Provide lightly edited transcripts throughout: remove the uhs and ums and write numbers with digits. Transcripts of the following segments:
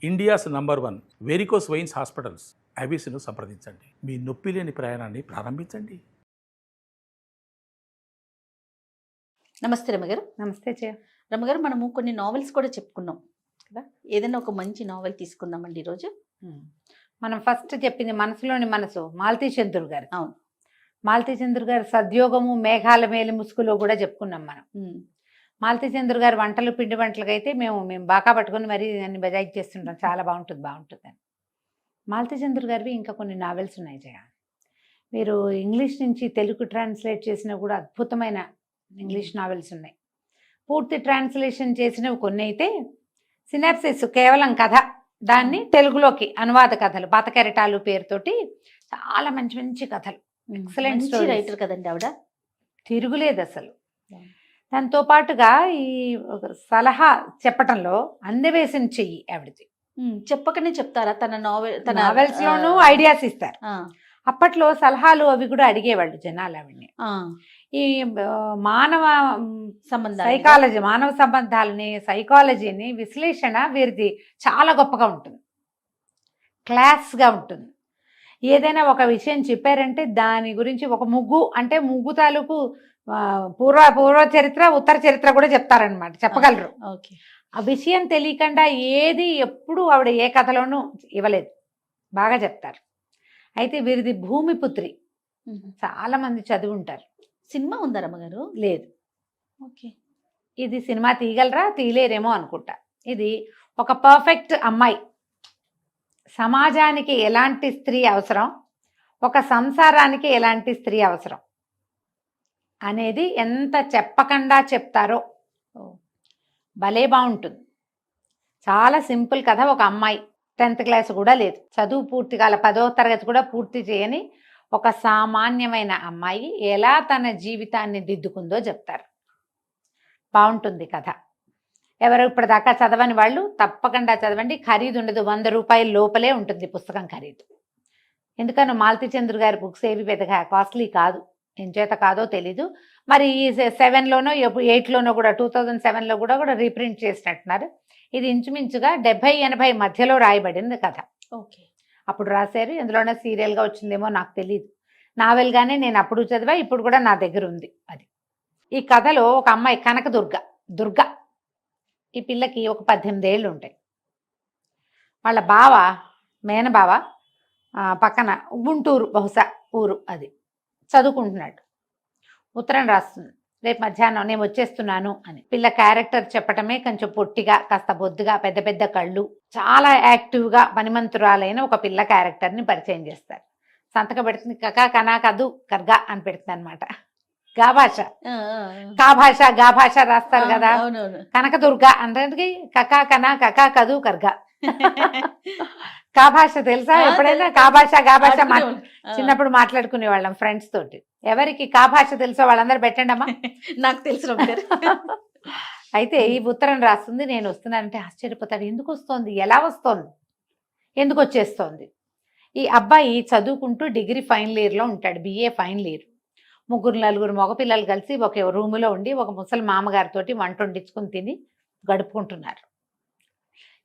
India's number 1 varicose veins hospitals ఐబీసీను సంప్రదించండి. మీ నొప్పి లేని ప్రయాణాన్ని ప్రారంభించండి. నమస్తే రమగారు. నమస్తే జయ. రమగారు, మనము కొన్ని నావెల్స్ కూడా చెప్పుకున్నాం కదా, ఏదైనా ఒక మంచి నావెల్ తీసుకుందామండి ఈరోజు. మనం ఫస్ట్ చెప్పింది మనసులోని మనసు, మాలతీ చంద్రుడు గారు. అవును, మాలతీ చంద్రుడు గారు సద్యోగము మేఘాల మేలి ముసుగులో కూడా చెప్పుకున్నాం మనం. మాలతీ చంద్రుడు గారు వంటలు పిండి వంటలకు అయితే మేము బాగా పట్టుకొని మరీ దాన్ని బజాయి చేస్తుంటాం, చాలా బాగుంటుంది అని. మాలతీ చంద్రుడు గారివి ఇంకా కొన్ని నావెల్స్ ఉన్నాయి జయ. మీరు ఇంగ్లీష్ నుంచి తెలుగు ట్రాన్స్లేట్ చేసిన కూడా అద్భుతమైన ఇంగ్లీష్ నావెల్స్ ఉన్నాయి. పూర్తి ట్రాన్స్లేషన్ చేసినవి కొన్ని అయితే, సినాప్సిస్ కేవలం కథ, దాన్ని తెలుగులోకి అనువాద కథలు, పాతకెరటాలు పేరుతోటి చాలా మంచి మంచి కథలు, ఎక్సలెంట్ రైటర్ కదండి ఆవిడ, తిరుగులేదు అసలు. దాంతో పాటుగా ఈ సలహా చెప్పటంలో అందవేసిన చెయ్యి ఆవిడది. చెప్పకనే చెప్తారా తన నావెల్స్ లోనూ ఐడియాస్ ఇస్తారు. అప్పట్లో సలహాలు అవి కూడా అడిగేవాళ్ళు జనాలు ఆవిడ్ని. ఈ మానవ సైకాలజీ, మానవ సంబంధాలని, సైకాలజీని విశ్లేషణ వీరిది చాలా గొప్పగా ఉంటుంది, క్లాస్గా ఉంటుంది. ఏదైనా ఒక విషయం చెప్పారంటే దాని గురించి ఒక ముగ్గు అంటే ముగ్గు తాలూకు పూర్వ చరిత్ర, ఉత్తర చరిత్ర కూడా చెప్తారనమాట, చెప్పగలరు. ఆ విషయం తెలియకుండా ఏది ఎప్పుడు ఆవిడ ఏ కథలోనూ ఇవ్వలేదు, బాగా చెప్తారు. అయితే వీరిది భూమిపుత్రి, చాలా మంది చదివి ఉంటారు. సినిమా ఉందా రమ్మగారు? లేదు. ఓకే, ఇది సినిమా తీయగలరా, తీయలేరేమో అనుకుంటా. ఇది ఒక పర్ఫెక్ట్ అమ్మాయి, సమాజానికి ఎలాంటి స్త్రీ అవసరం, ఒక సంసారానికి ఎలాంటి స్త్రీ అవసరం అనేది ఎంత చెప్పకుండా చెప్తారో భలే బాగుంటుంది. చాలా సింపుల్ కథ. ఒక అమ్మాయి 10th క్లాస్ కూడా లేదు, చదువు పూర్తి కాల, 10వ తరగతి కూడా పూర్తి చేయని ఒక సామాన్యమైన అమ్మాయి ఎలా తన జీవితాన్ని దిద్దుకుందో చెప్తారు. బాగుంటుంది కథ. ఎవరు ఇప్పటిదాకా చదవని వాళ్ళు తప్పకుండా చదవండి. ఖరీదు ఉండదు, 100 రూపాయల లోపలే ఉంటుంది పుస్తకం ఖరీదు. ఎందుకన్నా మాలతీ చంద్రు గారి బుక్స్ ఏవి పెద్దగా కాస్ట్లీ కాదు, ఎంచేత కాదో తెలీదు. మరి ఈ 7లోనో 8లోనో కూడా 2007లో కూడా రీప్రింట్ చేసినట్టున్నారు. ఇది ఇంచుమించుగా 70-80 మధ్యలో రాయబడింది కథ. ఓకే, అప్పుడు రాశారు. ఎందులోనే సీరియల్గా వచ్చిందేమో నాకు తెలియదు. నావెల్గానే నేను అప్పుడు చదివా, ఇప్పుడు కూడా నా దగ్గర ఉంది అది. ఈ కథలో ఒక అమ్మాయి దుర్గ, ఈ పిల్లకి ఒక 18 ఏళ్ళు ఉంటాయి. వాళ్ళ బావ, మేనబావ పక్కన గుంటూరు బహుశా ఊరు, అది చదువుకుంటున్నాడు. ఉత్తరం రాస్తుంది, రేపు మధ్యాహ్నం నేను వచ్చేస్తున్నాను అని. పిల్ల క్యారెక్టర్ చెప్పటమే కొంచెం పొట్టిగా, కాస్త బొద్దుగా, పెద్ద పెద్ద కళ్ళు, చాలా యాక్టివ్గా పనిమంతురాలైన ఒక పిల్ల క్యారెక్టర్ని పరిచయం చేస్తారు. సంతకం పెడుతుంది, కకా కనా కదు కర్గా అని పెడుతుంది అనమాట. గా భాష రాస్తారు కదా. కనకదుర్గ అంటే కకా కనా కకా కదు కర్గా. కా భాష తెలుసా? ఎప్పుడైనా గా భాష చిన్నప్పుడు మాట్లాడుకునే వాళ్ళం ఫ్రెండ్స్ తోటి. ఎవరికి కా భాష తెలుసో వాళ్ళందరూ పెట్టండి అమ్మా. నాకు తెలుసు. అయితే ఈ ఉత్తరం రాస్తుంది, నేను వస్తున్నానంటే ఆశ్చర్యపోతాడు. ఎందుకు వస్తోంది, ఎలా వస్తోంది, ఎందుకు వచ్చేస్తోంది. ఈ అబ్బాయి చదువుకుంటూ డిగ్రీ ఫైనల్ ఇయర్లో ఉంటాడు, BA ఫైనల్ ఇయర్. 3-4 మగపిల్లలు కలిసి ఒక రూములో ఉండి ఒక ముసలి మామగారితో వంట వండించుకుని తిని గడుపుకుంటున్నారు.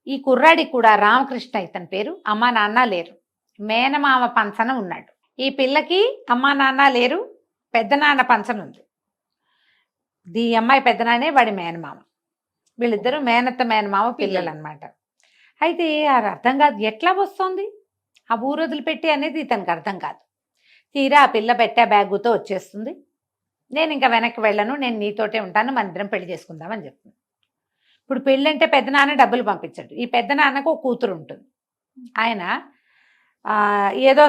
ఈ కుర్రాడికి కూడా రామకృష్ణ ఇతని పేరు. అమ్మా నాన్న లేరు, మేనమామ పంచన ఉన్నాడు. ఈ పిల్లకి అమ్మా నాన్న లేరు, పెద్దనాన్న పంచన ఉంది. ఈ అమ్మాయి పెద్దనాన్నే, వాడి మేనమామ. వీళ్ళిద్దరూ మేనమామ పిల్లలు అనమాట. అయితే అది అర్థం కాదు, ఎట్లా వస్తుంది ఆ ఊరు వదిలిపెట్టి అనేది ఇతనికి అర్థం కాదు. తీరా ఆ పిల్ల పెట్టే బ్యాగుతో వచ్చేస్తుంది. నేను ఇంకా వెనక్కి వెళ్ళను, నేను నీతోటే ఉంటాను, మన ఇద్దరం పెళ్లి చేసుకుందామని చెప్తుంది. ఇప్పుడు పెళ్ళి అంటే పెద్దనాన్న డబ్బులు పంపించాడు. ఈ పెద్దనాన్నకు ఒక కూతురు ఉంటుంది. ఆయన ఏదో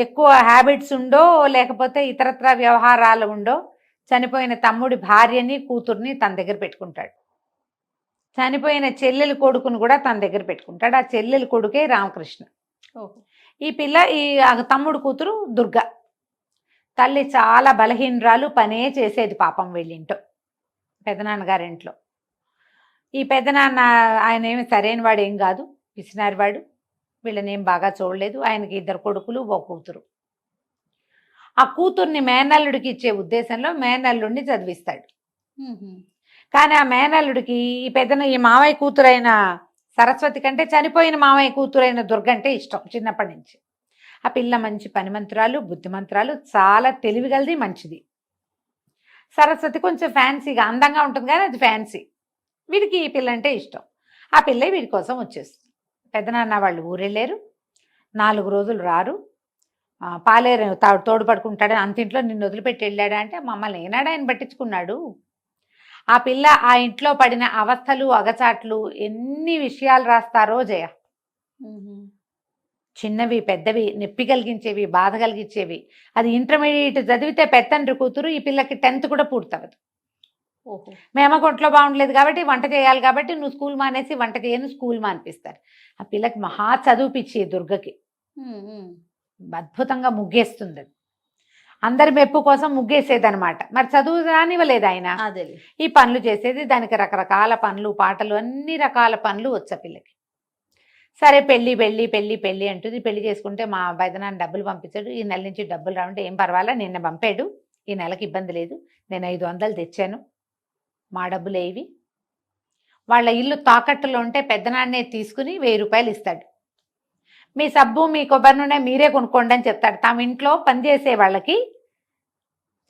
ఎక్కువ హ్యాబిట్స్ ఉండో లేకపోతే ఇతరత్ర వ్యవహారాలు ఉండో చనిపోయిన తమ్ముడి భార్యని కూతుర్ని తన దగ్గర పెట్టుకుంటాడు. చనిపోయిన చెల్లెలి కొడుకును కూడా తన దగ్గర పెట్టుకుంటాడు. ఆ చెల్లెలి కొడుకే రామకృష్ణ. ఈ పిల్ల, ఈ తమ్ముడు కూతురు దుర్గ. తల్లి చాలా బలహీనరాలు, పనే చేసేది పాపం వీళ్ళింటో, పెదనాన్నగారింట్లో. ఈ పెదనాన్న ఆయన ఏమి సరైన వాడు ఏం కాదు, పిసినారివాడు. వీళ్ళనేం బాగా చూడలేదు. ఆయనకి 2 కొడుకులు, 1 కూతురు. ఆ కూతుర్ని మేనల్లుడికి ఇచ్చే ఉద్దేశంలో మేనల్లుడిని చదివిస్తాడు. కానీ ఆ మేనల్లుడికి ఈ మావయ్య కూతురైన సరస్వతి కంటే చనిపోయిన మామయ్య కూతురైన దుర్గ అంటే ఇష్టం చిన్నప్పటి నుంచి. ఆ పిల్ల మంచి పనిమంతురాలు, బుద్ధిమంతురాలు, చాలా తెలివిగలది, మంచిది. సరస్వతి కొంచెం ఫ్యాన్సీగా అందంగా ఉంటుంది కానీ అది ఫ్యాన్సీ. వీడికి ఈ పిల్ల అంటే ఇష్టం. ఆ పిల్ల వీడి కోసం వచ్చేస్తుంది. పెద్దనాన్న వాళ్ళు ఊరెళ్ళారు, 4 రోజులు రారు. పాలేరు తోడు పడుకుంటాడని అంతింట్లో నిన్ను వదిలిపెట్టి వెళ్ళాడా అంటే మమ్మల్ని ఏనాడు ఆయన పట్టించుకున్నాడు. ఆ పిల్ల ఆ ఇంట్లో పడిన అవస్థలు అగచాట్లు ఎన్ని విషయాలు రాస్తారో జయ. చిన్నవి పెద్దవి, నొప్పి కలిగించేవి, బాధ కలిగించేవి. అది ఇంటర్మీడియట్ చదివితే పెద్దండ్రి కూతురు, ఈ పిల్లకి 10th కూడా పూర్తవదు. ఓహో. మేమకు ఒంట్లో బాగుండలేదు కాబట్టి వంట చేయాలి కాబట్టి నువ్వు స్కూల్ మానేసి వంట చేయను స్కూల్ మానిపిస్తారు. ఆ పిల్లకి మహా చదువుపిచ్చి దుర్గకి అద్భుతంగా ముగ్గేస్తుంది. అది అందరి మెప్పు కోసం ముగ్గేసేదనమాట. మరి చదువు రానివ్వలేదు ఆయన. అదే ఈ పనులు చేసేది, దానికి రకరకాల పనులు, పాటలు, అన్ని రకాల పనులు వచ్చా పిల్లకి. సరే పెళ్ళి పెళ్ళి పెళ్ళి పెళ్ళి అంటుంది. పెళ్లి చేసుకుంటే మా పెదనాన్న డబ్బులు పంపించాడు. ఈ నెల నుంచి డబ్బులు రావంటే ఏం పర్వాలా, నిన్న పంపాడు, ఈ నెలకి ఇబ్బంది లేదు, నేను 500 తెచ్చాను, మా డబ్బులు ఏవి. వాళ్ళ ఇల్లు తాకట్టులో ఉంటే పెద్దనాన్నే తీసుకుని 1000 రూపాయలు ఇస్తాడు. మీ సబ్బు మీ కొబ్బరి నూనె మీరే కొనుక్కోండి అని చెప్తాడు. తమ ఇంట్లో పనిచేసే వాళ్ళకి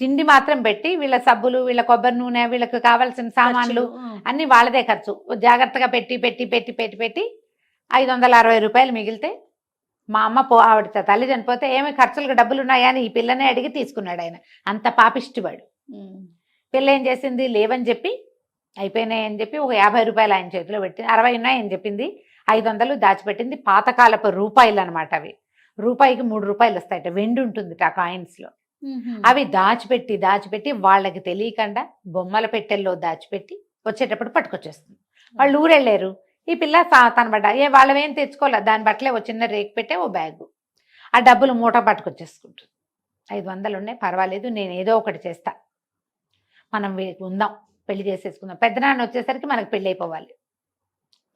తిండి మాత్రం పెట్టి వీళ్ళ సబ్బులు, వీళ్ళ కొబ్బరి నూనె, వీళ్ళకి కావాల్సిన సామాన్లు అన్నీ వాళ్ళదే ఖర్చు. జాగ్రత్తగా పెట్టి పెట్టి పెట్టి పెట్టి పెట్టి 560 రూపాయలు మిగిలితే మా అమ్మ ఆవిడ తల్లి చనిపోతే ఏమి ఖర్చులకు డబ్బులు ఉన్నాయా అని ఈ పిల్లనే అడిగి తీసుకున్నాడు ఆయన. అంత పాపిష్టివాడు. పిల్ల ఏం చేసింది, లేవని చెప్పి అయిపోయినాయని చెప్పి ఒక 50 రూపాయలు ఆయన చేతిలో పెట్టి 60 ఉన్నాయని చెప్పింది, 500 దాచిపెట్టింది. పాతకాలపు రూపాయలు అనమాట అవి. రూపాయికి 3 రూపాయలు వస్తాయట, వెండి ఉంటుంది ఆ కాయిన్స్లో. అవి దాచిపెట్టి దాచిపెట్టి వాళ్ళకి తెలియకుండా బొమ్మల పెట్టెల్లో దాచిపెట్టి వచ్చేటప్పుడు పట్టుకొచ్చేస్తుంది. వాళ్ళు ఊరెళ్ళారు. ఈ పిల్ల తనబడ్డ వాళ్ళవేం తెచ్చుకోలే, దాని బట్టలే ఓ చిన్న రేకు పెట్టే ఓ బ్యాగు. ఆ డబ్బులు మూట పట్టుకొచ్చేసుకుంటుంది. 500 ఉన్నాయి, పర్వాలేదు, నేను ఏదో ఒకటి చేస్తా, మనం ఉందాం, పెళ్లి చేసేసుకుందాం. పెద్దనాన్న వచ్చేసరికి మనకు పెళ్ళి అయిపోవాలి.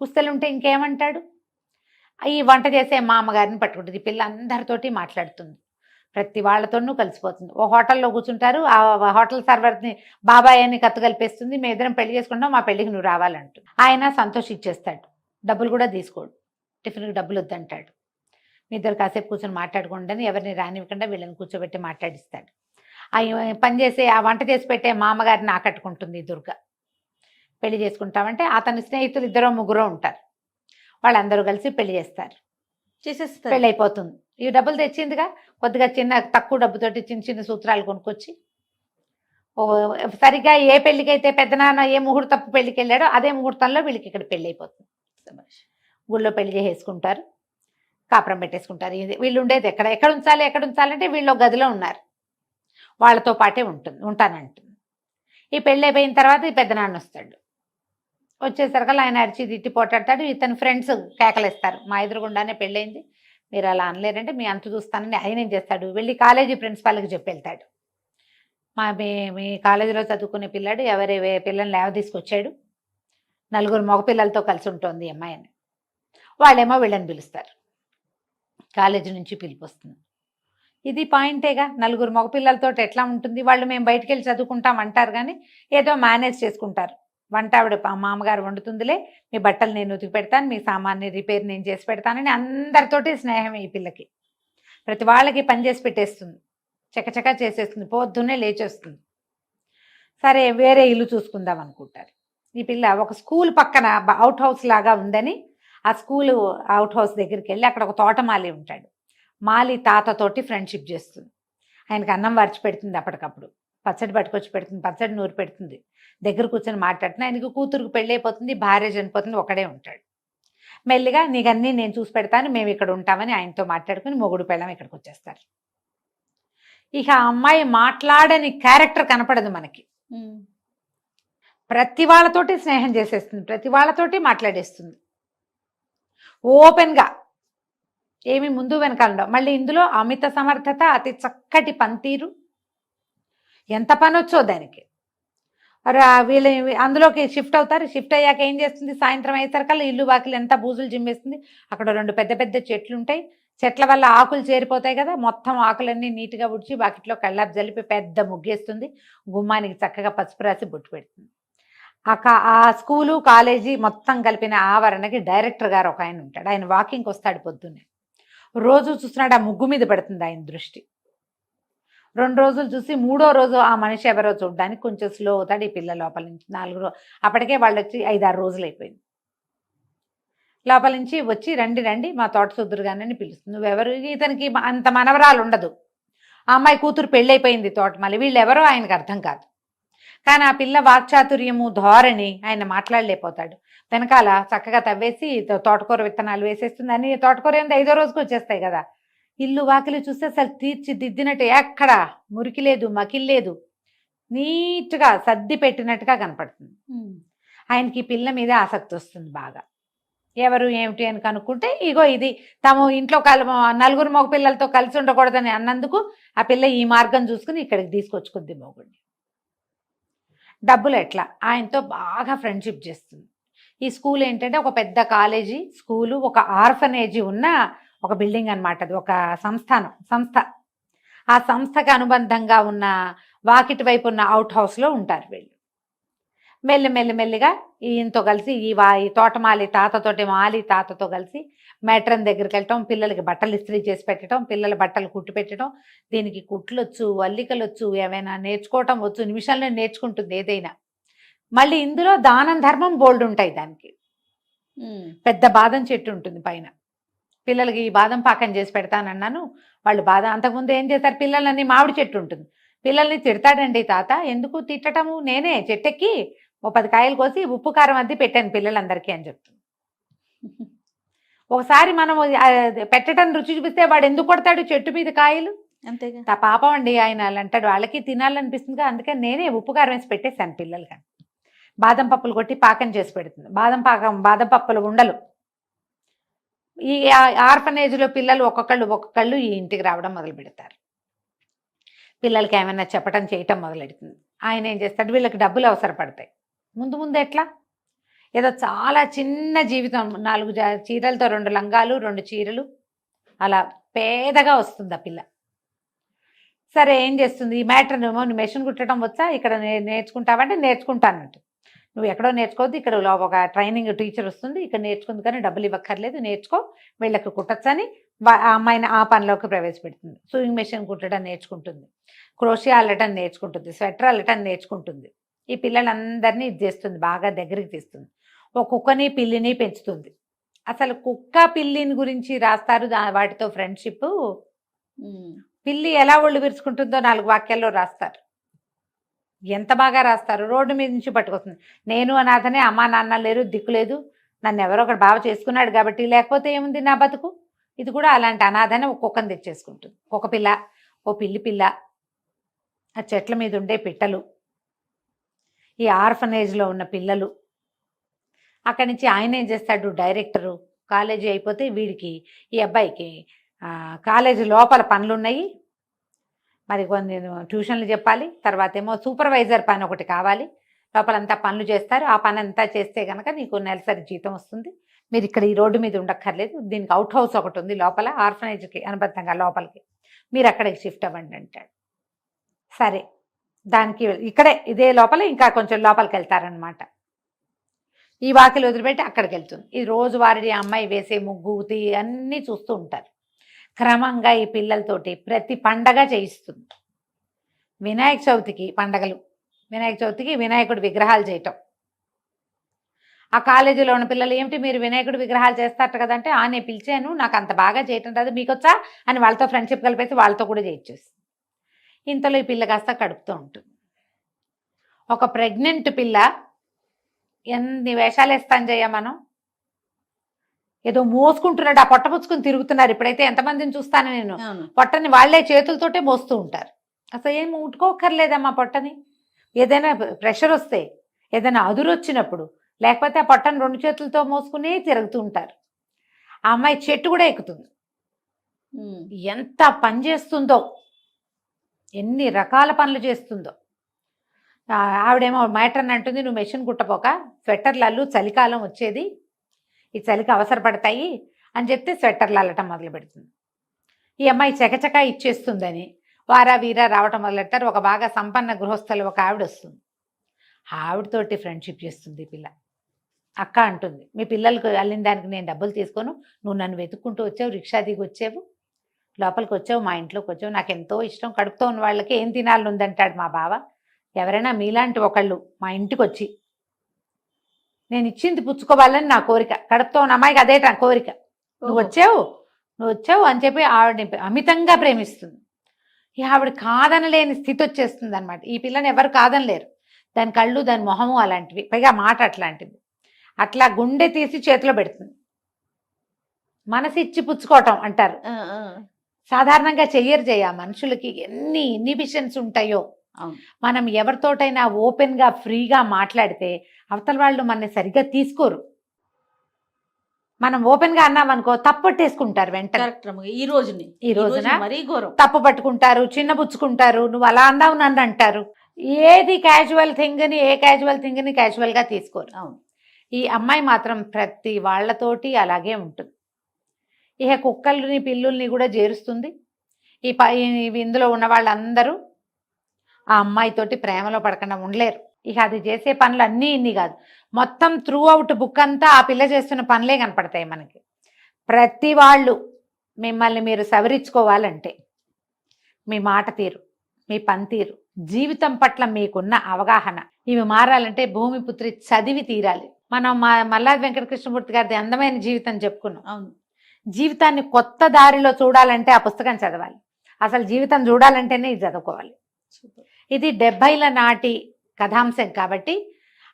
పుస్తలు ఉంటే ఇంకేమంటాడు. ఈ వంట చేసే మా అమ్మగారిని పట్టుకుంటుంది. ఈ పిల్ల అందరితోటి మాట్లాడుతుంది, ప్రతి వాళ్ళతోనూ కలిసిపోతుంది. ఓ హోటల్లో కూర్చుంటారు, ఆ హోటల్ సర్వర్ని బాబాయ్ అని కత్తు కలిపేస్తుంది. మేము ఇద్దరం పెళ్లి చేసుకుంటాం, మా పెళ్లికి నువ్వు రావాలంటుంది. ఆయన సంతోషిచ్చేస్తాడు, డబ్బులు కూడా తీసుకోడు, టిఫిన్కి డబ్బులు వద్దంటాడు. మీ ఇద్దరు కాసేపు కూర్చొని మాట్లాడుకోండి అని ఎవరిని రానివ్వకుండా వీళ్ళని కూర్చోబెట్టి మాట్లాడిస్తాడు. పనిచేసే ఆ వంట చేసి పెట్టే మామగారిని ఆకట్టుకుంటుంది దుర్గ. పెళ్లి చేసుకుంటామంటే అతని స్నేహితులు 2-3 ఉంటారు, వాళ్ళందరూ కలిసి పెళ్లి చేస్తారు, చేసేస్తారు. పెళ్ళి అయిపోతుంది. ఈ డబ్బులు తెచ్చిందిగా, కొద్దిగా చిన్న తక్కువ డబ్బుతోటి చిన్న చిన్న సూత్రాలు కొనుక్కొచ్చి సరిగ్గా ఏ పెళ్ళికైతే పెద్దనాన్న ఏ ముహూర్తపు పెళ్ళికి వెళ్ళాడో అదే ముహూర్తంలో వీళ్ళకి ఇక్కడ పెళ్ళి అయిపోతుంది. గుళ్ళో పెళ్లి చేసేసుకుంటారు, కాపురం పెట్టేసుకుంటారు. వీళ్ళు ఉండేది ఎక్కడ ఉంచాలంటే వీళ్ళు గదిలో ఉన్నారు, వాళ్ళతో పాటే ఉంటానంటుంది. ఈ పెళ్ళి అయిపోయిన తర్వాత ఈ పెద్దనాన్న వస్తాడు. వచ్చేసరికి ఆయన అరిచి తిట్టి పోటాడతాడు. ఇతని ఫ్రెండ్స్ కేకలేస్తారు, మా ఎదురుగుండానే పెళ్ళైంది, మీరు అలా అనలేరంటే మీ అంత చూస్తానని ఆయన ఏం చేస్తాడు, వెళ్ళి కాలేజీ ప్రిన్సిపాల్కి చెప్పి వెళ్తాడు. మీ కాలేజీలో చదువుకునే పిల్లాడు ఎవరి పిల్లల్ని లేవ తీసుకొచ్చాడు, 4 మగపిల్లలతో కలిసి ఉంటుంది అమ్మాయి అని. వాళ్ళేమో వీళ్ళని పిలుస్తారు, కాలేజీ నుంచి పిలుపు వస్తుంది. ఇది పాయింటేగా, 4 మగపిల్లలతో ఎట్లా ఉంటుంది. వాళ్ళు మేము బయటికి వెళ్ళి చదువుకుంటాం అంటారు కానీ ఏదో మేనేజ్ చేసుకుంటారు. వంట ఆవిడ మామగారు వండుతుందిలే, మీ బట్టలు నేను ఉతికి పెడతాను, మీ సామాన్ని రిపేర్ నేను చేసి పెడతానని అందరితోటి స్నేహం ఈ పిల్లకి. ప్రతి వాళ్ళకి పని చేసి పెట్టేస్తుంది, చకచకా చేసేస్తుంది, పొద్దున్నే లేచేస్తుంది. సరే వేరే ఇల్లు చూసుకుందాం అనుకుంటారు. ఈ పిల్ల ఒక స్కూల్ పక్కన అవుట్ హౌస్ లాగా ఉందని ఆ స్కూల్ అవుట్ హౌస్ దగ్గరికి వెళ్ళి అక్కడ ఒక తోటమాలి ఉంటాడు. మాలి తాతతోటి ఫ్రెండ్షిప్ చేస్తుంది. ఆయనకి అన్నం వార్చి పెడుతుంది, అప్పటికప్పుడు పచ్చడి పట్టుకొచ్చి పెడుతుంది, పచ్చడి నూరి పెడుతుంది, దగ్గర కూర్చొని మాట్లాడుతుంది. ఆయనకి కూతురుకు పెళ్ళి అయిపోతుంది, భార్య చనిపోతుంది, ఒకడే ఉంటాడు. మెల్లిగా నీకన్నీ నేను చూసి పెడతాను, మేము ఇక్కడ ఉంటామని ఆయనతో మాట్లాడుకుని మొగుడు పెళ్ళం ఇక్కడికి వచ్చేస్తారు. ఇక ఆ అమ్మాయి మాట్లాడని క్యారెక్టర్ కనపడదు మనకి. ప్రతి వాళ్ళతోటి స్నేహం చేసేస్తుంది, ప్రతి వాళ్ళతోటి మాట్లాడేస్తుంది ఓపెన్గా, ఏమి ముందు వెనకాల. మళ్ళీ ఇందులో అమిత సమర్థత, అతి చక్కటి పనితీరు, ఎంత పని వచ్చో దానికి. వీళ్ళు అందులోకి షిఫ్ట్ అవుతారు. షిఫ్ట్ అయ్యాక ఏం చేస్తుంది, సాయంత్రం అయ్యేసరికల్లా ఇల్లు వాకిలు ఎంత బూజులు జిమ్మేస్తుంది. అక్కడ 2 పెద్ద పెద్ద చెట్లు ఉంటాయి, చెట్ల వల్ల ఆకులు చేరిపోతాయి కదా, మొత్తం ఆకులన్నీ నీట్గా ఉడిచి వాకిట్లో కళ్ళాపు జలిపి పెద్ద ముగ్గేస్తుంది. గుమ్మానికి చక్కగా పసుపు రాసి బొట్టు పెడుతుంది. ఆ స్కూలు కాలేజీ మొత్తం కలిపిన ఆవరణకి డైరెక్టర్ గారు ఒక ఆయన ఉంటాడు. ఆయన వాకింగ్కి వస్తాడు పొద్దున్నే. రోజు చూస్తున్నాడు, ఆ ముగ్గు మీద పడుతుంది ఆయన దృష్టి. 2 రోజులు చూసి 3వ రోజు ఆ మనిషి ఎవరో చూడడానికి కొంచెం స్లో అవుతాడు. ఈ పిల్ల లోపల నుంచి 4 రోజు, అప్పటికే వాళ్ళు వచ్చి 5-6 రోజులు అయిపోయింది. లోపల నుంచి వచ్చి రండి రండి మా తోట సుద్దురుగానని పిలుస్తుంది. నువ్వెవరు? ఇతనికి అంత మనవరాలు ఉండదు. ఆ అమ్మాయి కూతురు పెళ్ళైపోయింది తోటమాలి. వీళ్ళు ఎవరో ఆయనకు అర్థం కాదు. కానీ ఆ పిల్ల వాక్చాతుర్యము ధోరణి ఆయన మాట్లాడలేకపోతాడు. వెనకాల చక్కగా తవ్వేసి తోటకూర విత్తనాలు వేసేస్తుంది. అని తోటకూర ఏంది 5వ రోజుకి వచ్చేస్తాయి కదా. ఇల్లు వాకిలి చూస్తే అసలు తీర్చిదిద్దినట్టు, ఎక్కడ మురికి లేదు, మకిలి లేదు, నీట్గా సర్ది పెట్టినట్టుగా కనపడుతుంది. ఆయనకి ఈ పిల్ల మీద ఆసక్తి వస్తుంది బాగా. ఎవరు ఏమిటి అని కనుక్కుంటే ఇగో ఇది తాము ఇంట్లో 4 మగ పిల్లలతో కలిసి ఉండకూడదని అన్నందుకు ఆ పిల్ల ఈ మార్గం చూసుకుని ఇక్కడికి తీసుకొచ్చుకుంది మొగుడిని. డబ్బులు ఎట్లా ఆయనతో బాగా ఫ్రెండ్షిప్ చేస్తుంది. ఈ స్కూల్ ఏంటంటే ఒక పెద్ద కాలేజీ స్కూలు, ఒక ఆర్ఫనేజీ ఉన్న ఒక బిల్డింగ్ అనమాట. అది ఒక సంస్థ. ఆ సంస్థకు అనుబంధంగా ఉన్న వాకిటి వైపు ఉన్న అవుట్ హౌస్లో ఉంటారు వీళ్ళు. మెల్లిగా ఈయనతో కలిసి ఈ తోటమాలి తాతతోటి మాలి తాతతో కలిసి మేట్రన్ దగ్గరికి వెళ్ళటం, పిల్లలకి బట్టలు ఇస్త్రీ చేసి పెట్టడం, పిల్లల బట్టలు కుట్టి పెట్టడం. దీనికి కుట్లు వచ్చు, అల్లికలు వచ్చు, ఏమైనా నేర్చుకోవటం వచ్చు, నిమిషాల్లో నేర్చుకుంటుంది ఏదైనా. మళ్ళీ ఇందులో దానం ధర్మం బోల్డ్ ఉంటాయి. దానికి పెద్ద బాదం చెట్టు ఉంటుంది పైన. పిల్లలకి ఈ బాదం పాకం చేసి పెడతానన్నాను. వాళ్ళు బాదం అంతకుముందు ఏం చేస్తారు, పిల్లలని మామిడి చెట్టు ఉంటుంది, పిల్లల్ని తిడతాడండి తాత. ఎందుకు తిట్టటము, నేనే చెట్టెక్కి 10 కాయలు కోసి ఉప్పు కారం అద్ది పెట్టాను పిల్లలందరికీ అని చెప్తుంది. ఒకసారి మనం పెట్టడం రుచి చూపిస్తే వాడు ఎందుకు కొడతాడు చెట్టు మీద కాయలు? అంతేగా. పాపం అండి ఆయన అలా అంటాడు. వాళ్ళకి తినాలనిపిస్తుంది, అందుకని నేనే ఉప్పు కారం వేసి పెట్టేశాను పిల్లలకి. బాదం పప్పులు కొట్టి పాకం చేసి పెడుతుంది. బాదం పప్పులు ఉండలు. ఈ ఆర్ఫనేజ్లో పిల్లలు ఒక్కొక్కళ్ళు ఈ ఇంటికి రావడం మొదలు పెడతారు. పిల్లలకి ఏమైనా చెప్పటం చేయటం మొదలెడుతుంది. ఆయన ఏం చేస్తాడు, వీళ్ళకి డబ్బులు అవసరపడతాయి. ముందు ఎట్లా, ఏదో చాలా చిన్న జీవితం, 4 చీరలతో 2 లంగాలు 2 చీరలు అలా పేదగా వస్తుంది ఆ పిల్ల. సరే ఏం చేస్తుంది, ఈ మ్యాటర్ ఏమో నువ్వు మెషిన్ కుట్టడం వచ్చా, ఇక్కడ నేర్చుకుంటావంటే నేర్చుకుంటానంటు. నువ్వు ఎక్కడో నేర్చుకోవద్దు, ఇక్కడ ఒక ట్రైనింగ్ టీచర్ వస్తుంది, ఇక్కడ నేర్చుకుంది కానీ డబ్బులు ఇవ్వక్కర్లేదు, నేర్చుకో, వీళ్ళకి కుట్టచ్చని ఆ అమ్మాయిని ఆ పనిలోకి ప్రవేశపెడుతుంది. సూయింగ్ మెషిన్ కుట్టడం నేర్చుకుంటుంది, క్రోషియా అల్లటం నేర్చుకుంటుంది, స్వెటర్ అల్లటం నేర్చుకుంటుంది. ఈ పిల్లలందరినీ ఇది చేస్తుంది, బాగా దగ్గరికి తీస్తుంది. ఒక కుక్కని పిల్లిని పెంచుతుంది. అసలు కుక్క పిల్లిని గురించి రాస్తారు, వాటితో ఫ్రెండ్షిప్. పిల్లి ఎలా ఒళ్ళు విరుచుకుంటుందో 4 వాక్యాల్లో రాస్తారు. ఎంత బాగా రాస్తారు. రోడ్డు మీద నుంచి పట్టుకొస్తుంది. నేను అనాథనే, అమ్మా నాన్న లేరు, దిక్కు లేదు, నన్ను ఎవరో ఒకటి బాగా చేసుకున్నాడు కాబట్టి, లేకపోతే ఏముంది నా బతుకు. ఇది కూడా అలాంటి అనాథనే ఒక కుక్కను తెచ్చేసుకుంటుంది. ఒక పిల్ల, ఓ పిల్లి పిల్ల, ఆ చెట్ల మీద ఉండే పిట్టలు, ఈ ఆర్ఫనేజ్లో ఉన్న పిల్లలు. అక్కడి నుంచి ఆయన ఏం చేస్తాడు, డైరెక్టరు. కాలేజీ అయిపోతే వీడికి ఈ అబ్బాయికి కాలేజీ లోపల పనులున్నాయి, మరి కొన్ని ట్యూషన్లు చెప్పాలి, తర్వాత ఏమో సూపర్వైజర్ పని ఒకటి కావాలి, లోపలంతా పనులు చేస్తారు. ఆ పని అంతా చేస్తే కనుక నీకు నెలసరి జీతం వస్తుంది, మీరు ఇక్కడ ఈ రోడ్డు మీద ఉండక్కర్లేదు, దీనికి అవుట్ హౌస్ ఒకటి ఉంది లోపల ఆర్ఫనేజ్కి అనుబంధంగా లోపలికి, మీరు అక్కడికి షిఫ్ట్ అవ్వండి అంటాడు. సరే, దానికి ఇక్కడే ఇదే లోపల ఇంకా కొంచెం లోపలికి వెళ్తారనమాట. ఈ వాకిలు వదిలిపెట్టి అక్కడికి వెళ్తుంది. ఈ రోజువారీ అమ్మాయి వేసే ముగ్గు అన్నీ చూస్తూ ఉంటారు. క్రమంగా ఈ పిల్లలతోటి ప్రతి పండగ చేయిస్తుంది. వినాయక చవితికి పండగలు, వినాయక చవితికి వినాయకుడి విగ్రహాలు చేయటం. ఆ కాలేజీలో ఉన్న పిల్లలు ఏమిటి మీరు వినాయకుడి విగ్రహాలు చేస్తారట కదంటే, నేను పిలిచాను, నాకు అంత బాగా చేయటం రాదు, మీకొచ్చా అని వాళ్ళతో ఫ్రెండ్షిప్ కలిపేసి వాళ్ళతో కూడా చేయించేసి. ఇంతలో ఈ పిల్ల కాస్త కడుపుతూ ఉంటుంది. ఒక ప్రెగ్నెంట్ పిల్ల ఎన్ని వేషాలు వేస్తాను చెయ్య, మనం ఏదో మోసుకుంటున్నాడు, ఆ పొట్ట పుచ్చుకుని తిరుగుతున్నారు. ఇప్పుడైతే ఎంతమందిని చూస్తాను నేను, పొట్టని వాళ్లే చేతులతోటే మోస్తూ ఉంటారు. అసలు ఏం ముట్టుకోకర్లేదమ్మా పొట్టని. ఏదైనా ప్రెషర్ వస్తే, ఏదైనా అదురు వచ్చినప్పుడు, లేకపోతే ఆ పొట్టని 2 చేతులతో మోసుకునే తిరుగుతూ ఉంటారు. ఆ అమ్మాయి చెట్టు కూడా ఎక్కుతుంది. ఎంత పని చేస్తుందో, ఎన్ని రకాల పనులు చేస్తుందో. ఆవిడేమో మ్యాటర్ అంటుంది, నువ్వు మెషిన్ కుట్టపోక స్వెట్టర్లు అల్లు, చలికాలం వచ్చేది, ఈ చలికి అవసరపడతాయి అని చెప్తే స్వెట్టర్లు అల్లటం మొదలు పెడుతుంది. ఈ అమ్మాయి చకచకా ఇచ్చేస్తుందని వారా వీరా రావటం మొదలెడతారు. ఒక బాగా సంపన్న గృహస్థులు ఒక ఆవిడ వస్తుంది. ఆవిడతోటి ఫ్రెండ్షిప్ చేస్తుంది ఈ పిల్ల. అక్క అంటుంది, మీ పిల్లలకు అల్లిన దానికి నేను డబ్బులు తీసుకోను, నువ్వు నన్ను వెతుక్కుంటూ వచ్చావు, రిక్షా దిగి వచ్చావు, లోపలికి వచ్చావు, మా ఇంట్లోకి వచ్చావు, నాకు ఎంతో ఇష్టం, కడుపుతో ఉన్న వాళ్ళకి ఏం తినాలని ఉందంటాడు మా బావ. ఎవరైనా మీలాంటి ఒకళ్ళు మా ఇంటికి వచ్చి నేను ఇచ్చింది పుచ్చుకోవాలని నా కోరిక, కడుపుతో ఉన్న అమ్మాయికి అదే నా కోరిక, నువ్వు వచ్చావు అని చెప్పి ఆవిడని అమితంగా ప్రేమిస్తుంది. ఆవిడ కాదనలేని స్థితి వచ్చేస్తుంది అనమాట. ఈ పిల్లని ఎవరు కాదనలేరు, దాని కళ్ళు దాని మొహము అలాంటివి, పైగా మాట అట్లాంటిది. అట్లా గుండె తీసి చేతిలో పెడుతుంది. మనసు ఇచ్చి పుచ్చుకోవటం అంటారు, సాధారణంగా చెయ్యరు. మనుషులకి ఎన్ని ఇన్హిబిషన్స్ ఉంటాయో. మనం ఎవరితోటైనా ఓపెన్గా ఫ్రీగా మాట్లాడితే అవతల వాళ్ళు మనని సరిగ్గా తీసుకోరు. మనం ఓపెన్గా అన్నామనుకో తప్పట్టేసుకుంటారు వెంటనే. ఈ రోజున మరీ ఘోరం, తప్పు పట్టుకుంటారు, చిన్నబుచ్చుకుంటారు, నువ్వు అలా అన్నావు నన్ను అంటారు. ఏది క్యాజువల్ థింగ్ని, ఏ క్యాజువల్ థింగ్ని క్యాజువల్గా తీసుకోరు. అవును. ఈ అమ్మాయి మాత్రం ప్రతి వాళ్ళతోటి అలాగే ఉంటుంది. ఇక కుక్కల్ని పిల్లుల్ని కూడా చేరుస్తుంది. ఇందులో ఉన్న వాళ్ళందరూ ఆ అమ్మాయితోటి ప్రేమలో పడకుండా ఉండలేరు. ఇక అది చేసే పనులు అన్నీ ఇన్ని కాదు, మొత్తం త్రూ అవుట్ బుక్ అంతా ఆ పిల్ల చేస్తున్న పనులే కనపడతాయి మనకి. ప్రతి వాళ్ళు మిమ్మల్ని మీరు సవరించుకోవాలంటే మీ మాట తీరు, మీ పనితీరు, జీవితం పట్ల మీకున్న అవగాహన, ఇవి మారాలంటే భూమిపుత్రి చదివి తీరాలి. మనం మల్లాది వెంకటకృష్ణమూర్తి గారిది అందమైన జీవితం చెప్పుకున్నాం. అవును. జీవితాన్ని కొత్త దారిలో చూడాలంటే ఆ పుస్తకం చదవాలి. అసలు జీవితం చూడాలంటేనే ఇది చదువుకోవాలి. ఇది 70ల నాటి కథాంశం కాబట్టి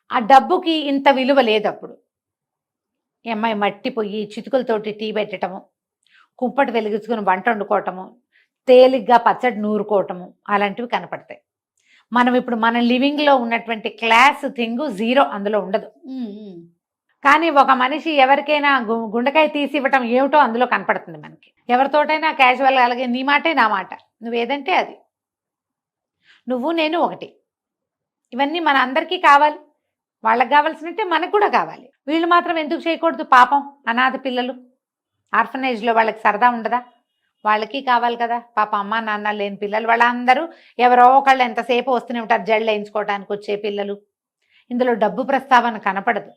ఆ డబ్బుకి ఇంత విలువ లేదు. అప్పుడు ఈ అమ్మాయి మట్టిపోయి చితుకులతోటి టీ పెట్టడము, కుంపటి వెలిగించుకుని వంట వండుకోవటము, తేలిగ్గా పచ్చడి నూరుకోవటము అలాంటివి కనపడతాయి. మనం ఇప్పుడు మన లివింగ్లో ఉన్నటువంటి క్లాస్ థింగ్ జీరో అందులో ఉండదు. కానీ ఒక మనిషి ఎవరికైనా గుండెకాయ తీసి ఇవ్వటం ఏమిటో అందులో కనపడుతుంది మనకి. ఎవరితోటైనా క్యాజువల్ అలాగే నీ మాటే నా మాట, నువ్వేదంటే అది, నువ్వు నేను ఒకటి, ఇవన్నీ మన అందరికీ కావాలి. వాళ్ళకి కావాల్సినట్టే మనకు కూడా కావాలి. వీళ్ళు మాత్రం ఎందుకు చేయకూడదు? పాపం అనాథ పిల్లలు ఆర్ఫనేజ్లో వాళ్ళకి సరదా ఉండదా? వాళ్ళకి కావాలి కదా. పాప అమ్మ నాన్న లేని పిల్లలు వాళ్ళందరూ ఎవరో ఒకళ్ళు ఎంతసేపు వస్తూనే ఉంటారు, జళ్ళు వేయించుకోవడానికి వచ్చే పిల్లలు. ఇందులో డబ్బు ప్రస్తావన కనపడదు.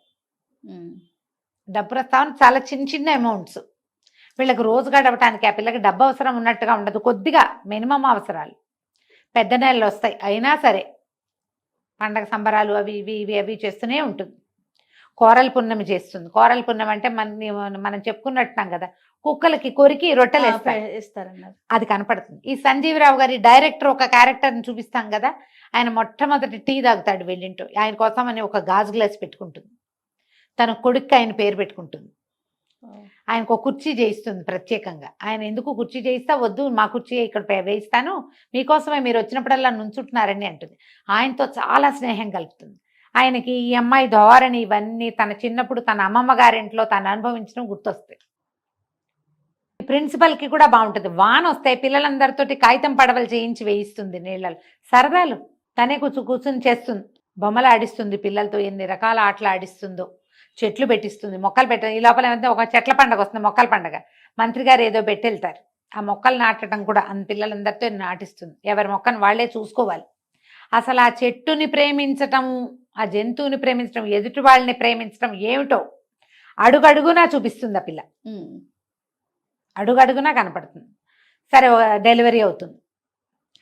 డబ్బు ప్రస్తావన చాలా చిన్న చిన్న అమౌంట్స్. వీళ్ళకి రోజు గడవటానికి ఆ పిల్లకి డబ్బు అవసరం ఉన్నట్టుగా ఉండదు, కొద్దిగా మినిమం అవసరాలు. పెద్ద నెలలు వస్తాయి అయినా సరే పండగ సంబరాలు అవి ఇవి ఇవి అవి చేస్తూనే ఉంటుంది. కోరల పున్నమి చేస్తుంది. కోరల పున్నమి అంటే మనం చెప్పుకున్నట్టున్నాం కదా, కుక్కలకి కొరికి రొట్టెలు ఇస్తారన్నారు, అది కనపడుతుంది. ఈ సంజీవరావు గారి డైరెక్టర్ ఒక క్యారెక్టర్ని చూపిస్తాం కదా, ఆయన మొట్టమొదటి టీ తాగుతాడు వెళ్ళింటూ, ఆయన కోసం అని ఒక గాజు గ్లాస్ పెట్టుకుంటుంది, తన కొడుక్కి ఆయన పేరు పెట్టుకుంటుంది, ఆయనకు ఒక కుర్చీ చేయిస్తుంది ప్రత్యేకంగా. ఆయన ఎందుకు కుర్చీ చేయిస్తా, వద్దు మా కుర్చీ ఇక్కడ వేయిస్తాను, మీకోసమే మీరు వచ్చినప్పుడల్లా నుంచుంటున్నారని అంటుంది. ఆయనతో చాలా స్నేహం కలుపుతుంది. ఆయనకి ఈ అమ్మాయి ధోరణి ఇవన్నీ తన చిన్నప్పుడు తన అమ్మమ్మ గారింట్లో తను అనుభవించడం గుర్తొస్తాయి. ప్రిన్సిపల్కి కూడా బాగుంటుంది. వాన వస్తే పిల్లలందరితోటి కాగితం పడవలు చేయించి వేయిస్తుంది నీళ్ళలో, సరదాలు తనే కూర్చుని చేస్తుంది, బొమ్మలు ఆడిస్తుంది పిల్లలతో, ఎన్ని రకాల ఆటలు ఆడిస్తుందో, చెట్లు పెట్టిస్తుంది, మొక్కలు ఈ లోపల ఏమంటే ఒక చెట్ల పండుగ వస్తుంది, మొక్కల పండుగ, మంత్రి గారు ఏదో పెట్టి వెళ్తారు, ఆ మొక్కలు నాటడం కూడా పిల్లలందరితో నాటిస్తుంది. ఎవరి మొక్కను వాళ్లే చూసుకోవాలి. అసలు ఆ చెట్టుని ప్రేమించటం, ఆ జంతువుని ప్రేమించడం, ఎదుటి వాళ్ళని ప్రేమించడం ఏమిటో అడుగడుగునా చూపిస్తుంది ఆ పిల్ల, అడుగడుగునా కనపడుతుంది. సరే డెలివరీ అవుతుంది,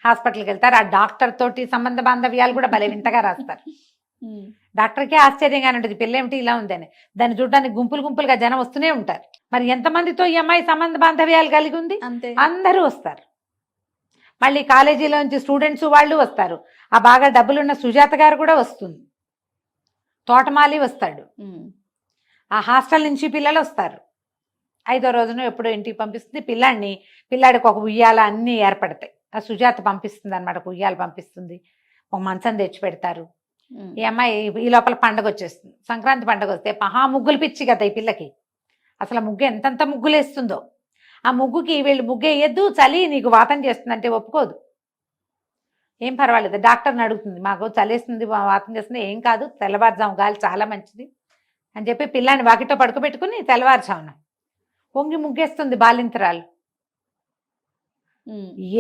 హాస్పిటల్కి వెళ్తారు, ఆ డాక్టర్ తోటి సంబంధ బాంధవ్యాలు కూడా భలే వింతగా రాస్తారు. డాక్టర్కే ఆశ్చర్యంగా ఉంటుంది, పిల్ల ఏమిటి ఇలా ఉందని. దాన్ని చూడడానికి గుంపులు గుంపులుగా జనం వస్తూనే ఉంటారు. మరి ఎంతమందితో ఈ అమ్మాయి సంబంధ బాంధవ్యాలు కలిగి ఉంది? అందరూ వస్తారు. మళ్ళీ కాలేజీలోంచి స్టూడెంట్స్ వాళ్ళు వస్తారు, ఆ బాగా డబ్బులున్న సుజాత గారు కూడా వస్తుంది, తోటమాలి వస్తాడు, ఆ హాస్టల్ నుంచి పిల్లలు వస్తారు. 5వ రోజున ఎప్పుడో ఇంటికి పంపిస్తుంది పిల్లాడికి ఒక ఉయ్యాల అన్నీ ఏర్పడతాయి. ఆ సుజాత పంపిస్తుంది అనమాట, ఒక ఉయ్యాల పంపిస్తుంది, ఒక మంచం తెచ్చి పెడతారు. ఈ అమ్మాయి ఈ లోపల పండగ వచ్చేస్తుంది, సంక్రాంతి పండగ వస్తే మహా ముగ్గులు పిచ్చి కదా ఈ పిల్లకి. అసలు ముగ్గు ఎంతంత ముగ్గులు వేస్తుందో. ఆ ముగ్గుకి వీళ్ళు ముగ్గు వేయద్దు, చలి నీకు వాతం చేస్తుందంటే ఒప్పుకోదు. ఏం పర్వాలేదు, డాక్టర్ని అడుగుతుంది, మాకు చలేస్తుంది వాతం చేస్తుంది, ఏం కాదు తెల్లవారుజాము గాలి చాలా మంచిది అని చెప్పి పిల్లాన్ని వాకిట్లో పడుకోబెట్టుకుని తెల్లవారుజామున పొంగి ముగ్గేస్తుంది బాలింతరాలు.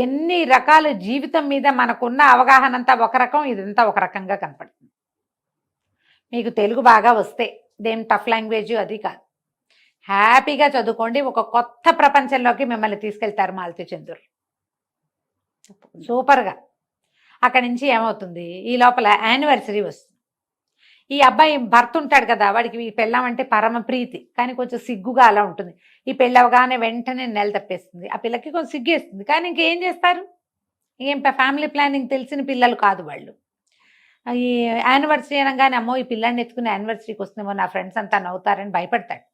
ఎన్ని రకాల జీవితం మీద మనకున్న అవగాహన అంతా ఒక రకం, ఇదంతా ఒక రకంగా కనపడుతుంది. మీకు తెలుగు బాగా వస్తే ఇదేం టఫ్ లాంగ్వేజ్ అది కాదు, హ్యాపీగా చదువుకోండి. ఒక కొత్త ప్రపంచంలోకి మిమ్మల్ని తీసుకెళ్తారు మాలతి చంద్రుడు. సూపర్గా. అక్కడి నుంచి ఏమవుతుంది, ఈ లోపల యానివర్సరీ వస్తుంది. ఈ అబ్బాయి భర్త ఉంటాడు కదా, వాడికి ఈ పెళ్ళం అంటే పరమ ప్రీతి, కానీ కొంచెం సిగ్గుగా అలా ఉంటుంది. ఈ పెళ్ళవగానే వెంటనే నెల తప్పేస్తుంది. ఆ పిల్లకి కొంచెం సిగ్గేస్తుంది, కానీ ఇంకేం చేస్తారు, ఏం ఫ్యామిలీ ప్లానింగ్ తెలిసిన పిల్లలు కాదు వాళ్ళు. ఈ యానివర్సరీ అనగానే అమ్మో ఈ పిల్లాన్ని ఎత్తుకుని యానివర్సరీకి వస్తుందేమో నా ఫ్రెండ్స్ అంతా నవ్వుతారని భయపడతాడు.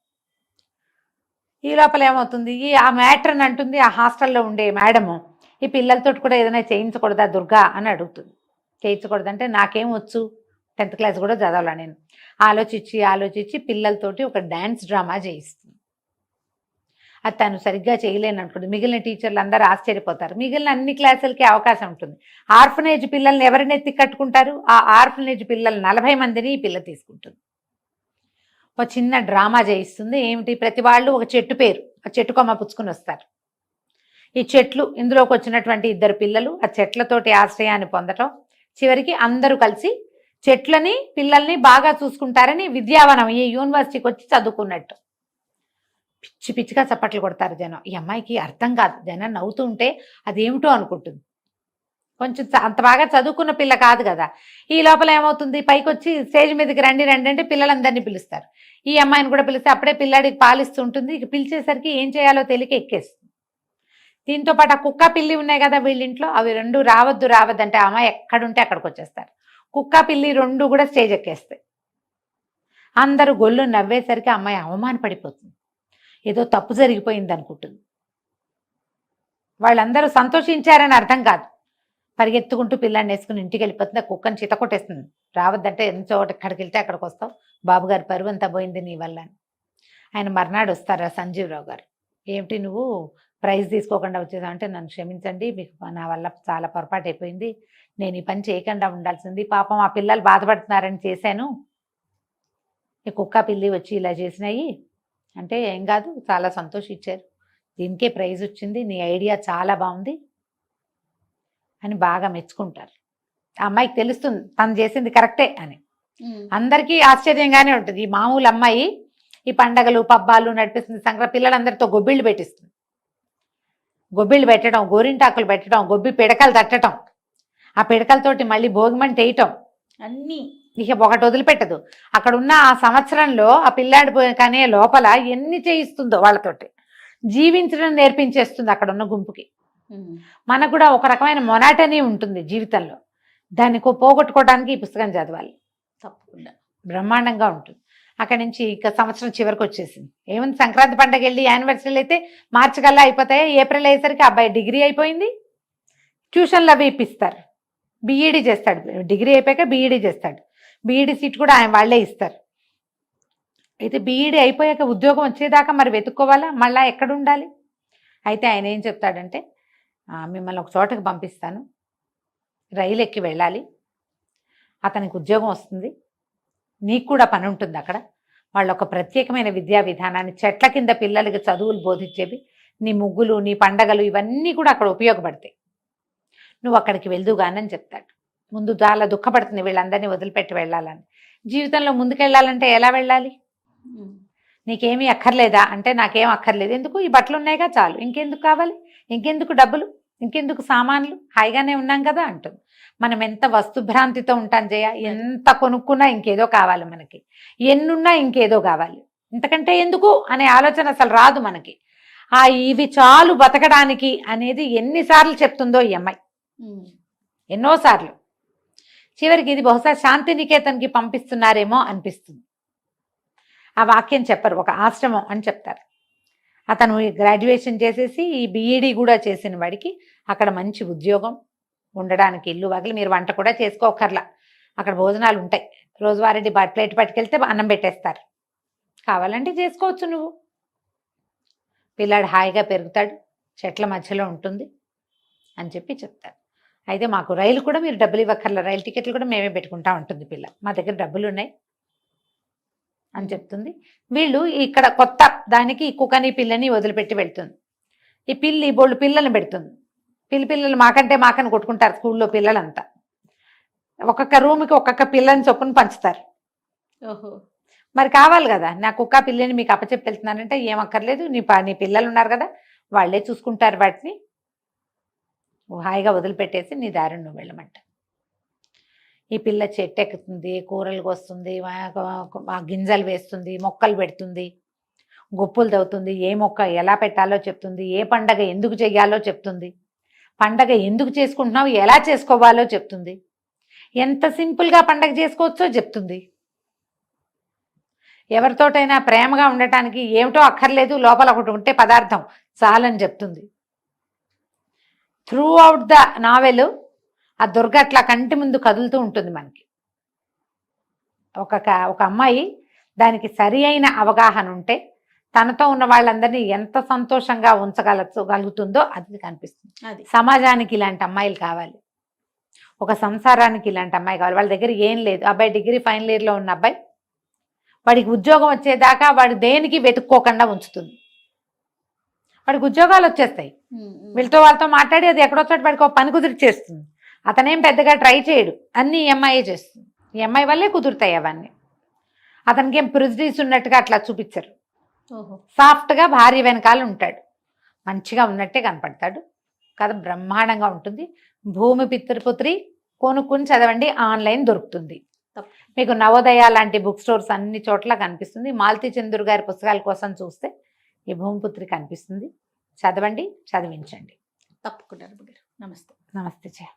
ఈ లోపల ఏమవుతుంది, ఆ మ్యాట్రన్ అంటుంది, ఆ హాస్టల్లో ఉండే మేడము ఈ పిల్లలతో కూడా ఏదైనా చేయించకూడదా దుర్గా అని అడుగుతుంది. చేయించకూడదంటే నాకేం వచ్చు, 10th క్లాస్ కూడా చదవాలా నేను. ఆలోచించి పిల్లలతోటి ఒక డ్యాన్స్ డ్రామా చేయిస్తుంది. అది తను సరిగ్గా చేయలేను అనుకుంటుంది. మిగిలిన టీచర్లు అందరూ ఆశ్చర్యపోతారు. మిగిలిన అన్ని క్లాసులకి అవకాశం ఉంటుంది. ఆర్ఫనేజ్ పిల్లల్ని ఎవరిని ఎత్తి కట్టుకుంటారు, ఆ ఆర్ఫనేజ్ పిల్లలు 40 మందిని ఈ పిల్ల తీసుకుంటుంది. ఒక చిన్న డ్రామా చేయిస్తుంది. ఏమిటి, ప్రతి వాళ్ళు ఒక చెట్టు పేరు, ఆ చెట్టు కొమ్మ పుచ్చుకుని వస్తారు. ఈ చెట్లు, ఇందులోకి వచ్చినటువంటి 2 పిల్లలు ఆ చెట్లతోటి ఆశ్రయాన్ని పొందటం, చివరికి అందరూ కలిసి చెట్లని పిల్లల్ని బాగా చూసుకుంటారని విద్యావనం ఈ యూనివర్సిటీకి వచ్చి చదువుకున్నట్టు. పిచ్చిగా చప్పట్లు కొడతారు జనం. ఈ అమ్మాయికి అర్థం కాదు, జనం నవ్వుతూ ఉంటే అదేమిటో అనుకుంటుంది. కొంచెం అంత బాగా చదువుకున్న పిల్ల కాదు కదా. ఈ లోపల ఏమవుతుంది, పైకి వచ్చి స్టేజ్ మీదకి రండి అంటే పిల్లలందరినీ పిలుస్తారు. ఈ అమ్మాయిని కూడా పిలిస్తే అప్పుడే పిల్లాడికి పాలిస్తూ ఉంటుంది. ఇక పిలిచేసరికి ఏం చేయాలో తెలియక ఎక్కేస్తుంది. దీంతో పాటు ఆ కుక్క పిల్లి ఉన్నాయి కదా వీళ్ళింట్లో, అవి 2 రావద్దు అంటే ఆ అమ్మాయి ఎక్కడుంటే అక్కడికి వచ్చేస్తారు. కుక్క పిల్లి 2 కూడా స్టేజ్ ఎక్కేస్తాయి. అందరూ గొల్లు నవ్వేసరికి అమ్మాయి అవమానపడిపోతుంది. ఏదో తప్పు జరిగిపోయింది అనుకుంటుంది. వాళ్ళందరూ సంతోషించారని అర్థం కాదు. పరిగెత్తుకుంటూ పిల్లాన్ని వేసుకుని ఇంటికి వెళ్ళిపోతుంది. ఆ కుక్కని చిత కొట్టేస్తుంది. రావద్దంటే ఎంత చోట ఎక్కడికి వెళ్తే అక్కడికి వస్తావు, బాబుగారు పరువు అంతా పోయింది నీ వల్ల అని. ఆయన మర్నాడు వస్తారు సంజీవరావు గారు. ఏమిటి నువ్వు ప్రైజ్ తీసుకోకుండా వచ్చేసావు అంటే, నన్ను క్షమించండి, మీకు నా వల్ల చాలా పొరపాటు అయిపోయింది, నేను ఈ పని చేయకుండా ఉండాల్సింది, పాపం ఆ పిల్లలు బాధపడుతున్నారని చేశాను, ఈ కుక్క పిల్లి వచ్చి ఇలా చేసినాయి అంటే, ఏం కాదు చాలా సంతోషించారు, దీనికే ప్రైజ్ వచ్చింది, నీ ఐడియా చాలా బాగుంది అని బాగా మెచ్చుకుంటారు. ఆ అమ్మాయికి తెలుస్తుంది తను చేసింది కరెక్టే అని. అందరికీ ఆశ్చర్యంగానే ఉంటుంది. ఈ మామూలు అమ్మాయి ఈ పండగలు పబ్బాలు నడిపిస్తుంది, సంక్రాంతి పిల్లలందరితో గొబ్బిళ్ళు పెట్టిస్తుంది. గొబ్బిళ్ళు పెట్టడం, గోరింటాకులు పెట్టడం, గొబ్బి పిడకలు తట్టడం, ఆ పిడకలతోటి మళ్ళీ భోగిమంట వేయటం, అన్నీ ఇక ఒకటి వదిలిపెట్టదు. అక్కడ ఉన్న ఆ సంవత్సరంలో ఆ పిల్లాడి కానీ లోపల ఎన్ని చేయిస్తుందో వాళ్ళతోటి జీవించడం నేర్పించేస్తుంది అక్కడ ఉన్న గుంపుకి. మనకు కూడా ఒక రకమైన మొనాటనీ ఉంటుంది జీవితంలో, దాన్ని పోగొట్టుకోవడానికి ఈ పుస్తకం చదవాలి, తప్పకుండా బ్రహ్మాండంగా ఉంటుంది. అక్కడి నుంచి ఇక సంవత్సరం చివరికి వచ్చేసింది. ఏముంది, సంక్రాంతి పండగ వెళ్ళి యానివర్సరీలు అయితే మార్చి కల్లా అయిపోతాయి. ఏప్రిల్ అయ్యేసరికి అబ్బాయి డిగ్రీ అయిపోయింది. ట్యూషన్లు అవి ఇప్పిస్తారు, బీఈడీ చేస్తాడు. డిగ్రీ అయిపోయాక బీఈడీ చేస్తాడు. బీఈడీ సీట్ కూడా ఆయన వాళ్ళే ఇస్తారు. అయితే బీఈడీ అయిపోయాక ఉద్యోగం వచ్చేదాకా మరి వెతుక్కోవాలా, మళ్ళీ ఎక్కడ ఉండాలి. అయితే ఆయన ఏం చెప్తాడంటే, మిమ్మల్ని ఒక చోటకి పంపిస్తాను, రైలు ఎక్కి వెళ్ళాలి, అతనికి ఉద్యోగం వస్తుంది, నీకు కూడా పని ఉంటుంది అక్కడ. వాళ్ళు ఒక ప్రత్యేకమైన విద్యా విధానాన్ని, చెట్ల కింద పిల్లలకి చదువులు బోధించేవి, నీ ముగ్గులు నీ పండగలు ఇవన్నీ కూడా అక్కడ ఉపయోగపడతాయి, నువ్వు అక్కడికి వెళ్దుగానని చెప్తాడు. ముందు చాలా దుఃఖపడుతుంది వీళ్ళందరినీ వదిలిపెట్టి వెళ్ళాలని. జీవితంలో ముందుకెళ్ళాలంటే ఎలా వెళ్ళాలి, నీకేమీ అక్కర్లేదా అంటే, నాకేం అక్కర్లేదు, ఎందుకు ఈ బట్టలు ఉన్నాయిగా చాలు, ఇంకెందుకు కావాలి, ఇంకెందుకు డబ్బులు, ఇంకెందుకు సామాన్లు, హాయిగానే ఉన్నాం కదా అంటుంది. మనం ఎంత వస్తుభ్రాంతితో ఉంటాం జయ, ఎంత కొనుక్కున్నా ఇంకేదో కావాలి మనకి, ఎన్నున్నా ఇంకేదో కావాలి, ఇంతకంటే ఎందుకు అనే ఆలోచన అసలు రాదు మనకి. ఇవి చాలు బతకడానికి అనేది ఎన్నిసార్లు చెప్తుందో ఈ అమ్మాయి, ఎన్నోసార్లు. చివరికి ఇది బహుశా శాంతినికేతన్కి పంపిస్తున్నారేమో అనిపిస్తుంది. ఆ వాక్యం చెప్పరు, ఒక ఆశ్రమం అని చెప్తారు. అతను గ్రాడ్యుయేషన్ చేసేసి ఈ బీఈడీ కూడా చేసిన వాడికి అక్కడ మంచి ఉద్యోగం, ఉండడానికి ఇల్లు వాకిలి, మీరు వంట కూడా చేసుకోకర్లా, అక్కడ భోజనాలు ఉంటాయి, రోజువారీ ప్లేట్ పట్టుకెళ్తే అన్నం పెట్టేస్తారు, కావాలంటే చేసుకోవచ్చు నువ్వు. పిల్లాడు హాయిగా పెరుగుతాడు, చెట్ల మధ్యలో ఉంటుంది అని చెప్పి చెప్తారు. అయితే మాకు రైలు కూడా మీరు డబ్బులు ఇవ్వక్కర్లా, రైలు టికెట్లు కూడా మేమే పెట్టుకుంటా ఉంటుంది పిల్ల, మా దగ్గర డబ్బులు ఉన్నాయి అని చెప్తుంది. వీళ్ళు ఇక్కడ కొత్త దానికి ఈ కుక్కని పిల్లని వదిలిపెట్టి వెళ్తుంది. ఈ పిల్లి బోళ్ళు పిల్లల్ని పెడుతుంది. పిల్లలు మాకని కొట్టుకుంటారు స్కూల్లో పిల్లలంతా. ఒక్కొక్క రూమ్కి ఒక్కొక్క పిల్లని చొప్పున పంచుతారు. ఓహో. మరి కావాలి కదా, నా కుక్క పిల్లని మీకు అప్పచెప్పి వెళ్తున్నానంటే ఏమక్కర్లేదు, నీ పిల్లలు ఉన్నారు కదా, వాళ్ళే చూసుకుంటారు వాటిని, హాయిగా వదిలిపెట్టేసి నీ దారిని నువ్వు వెళ్ళమంట. ఈ పిల్ల చెట్టు ఎక్కుతుంది, కూరలు కోస్తుంది, గింజలు వేస్తుంది, మొక్కలు పెడుతుంది, గుప్పులు తవ్వుతుంది, ఏ మొక్క ఎలా పెట్టాలో చెప్తుంది, ఏ పండగ ఎందుకు చెయ్యాలో చెప్తుంది, పండగ ఎందుకు చేసుకుంటున్నావు ఎలా చేసుకోవాలో చెప్తుంది, ఎంత సింపుల్గా పండగ చేసుకోవచ్చో చెప్తుంది. ఎవరితోటైనా ప్రేమగా ఉండటానికి ఏమిటో అక్కర్లేదు, లోపల ఒకటి ఉంటే పదార్థం చాలని చెప్తుంది. త్రూ అవుట్ ద నావెల్ ఆ దుర్గ అట్లా కంటి ముందు కదులుతూ ఉంటుంది మనకి. ఒక అమ్మాయి దానికి సరి అయిన అవగాహన ఉంటే తనతో ఉన్న వాళ్ళందరినీ ఎంత సంతోషంగా ఉంచగలుగుతుందో అది కనిపిస్తుంది. అది సమాజానికి ఇలాంటి అమ్మాయిలు కావాలి, ఒక సంసారానికి ఇలాంటి అమ్మాయి కావాలి. వాళ్ళ దగ్గర ఏం లేదు, అబ్బాయి డిగ్రీ ఫైనల్ ఇయర్లో ఉన్న అబ్బాయి, వాడికి ఉద్యోగం వచ్చేదాకా వాడు దేనికి వెతుక్కోకుండా ఉంచుతుంది. వాడికి ఉద్యోగాలు వచ్చేస్తాయి, వీళ్ళతో వాళ్ళతో మాట్లాడి అది ఎక్కడో చోట వాడికి ఒక పని కుదిరి చేస్తుంది. అతనేం పెద్దగా ట్రై చేయడు, అన్నీ ఈఎంఐ చేస్తుంది. ఈఎంఐ వల్లే కుదురుతాయి అవన్నీ. అతనికి ఏం ప్రిజడీస్ ఉన్నట్టుగా అట్లా చూపించరు. సాఫ్ట్గా భార్య వెనకాల ఉంటాడు, మంచిగా ఉన్నట్టే కనపడతాడు. కథ బ్రహ్మాండంగా ఉంటుంది. భూమి పితృపుత్రి కొనుక్కుని చదవండి, ఆన్లైన్ దొరుకుతుంది మీకు. నవోదయ లాంటి బుక్ స్టోర్స్ అన్ని చోట్ల కనిపిస్తుంది. మాలతీ చంద్ర గారి పుస్తకాల కోసం చూస్తే ఈ భూమిపుత్రి కనిపిస్తుంది. చదవండి, చదివించండి. తప్పకుండా. నమస్తే. నమస్తే.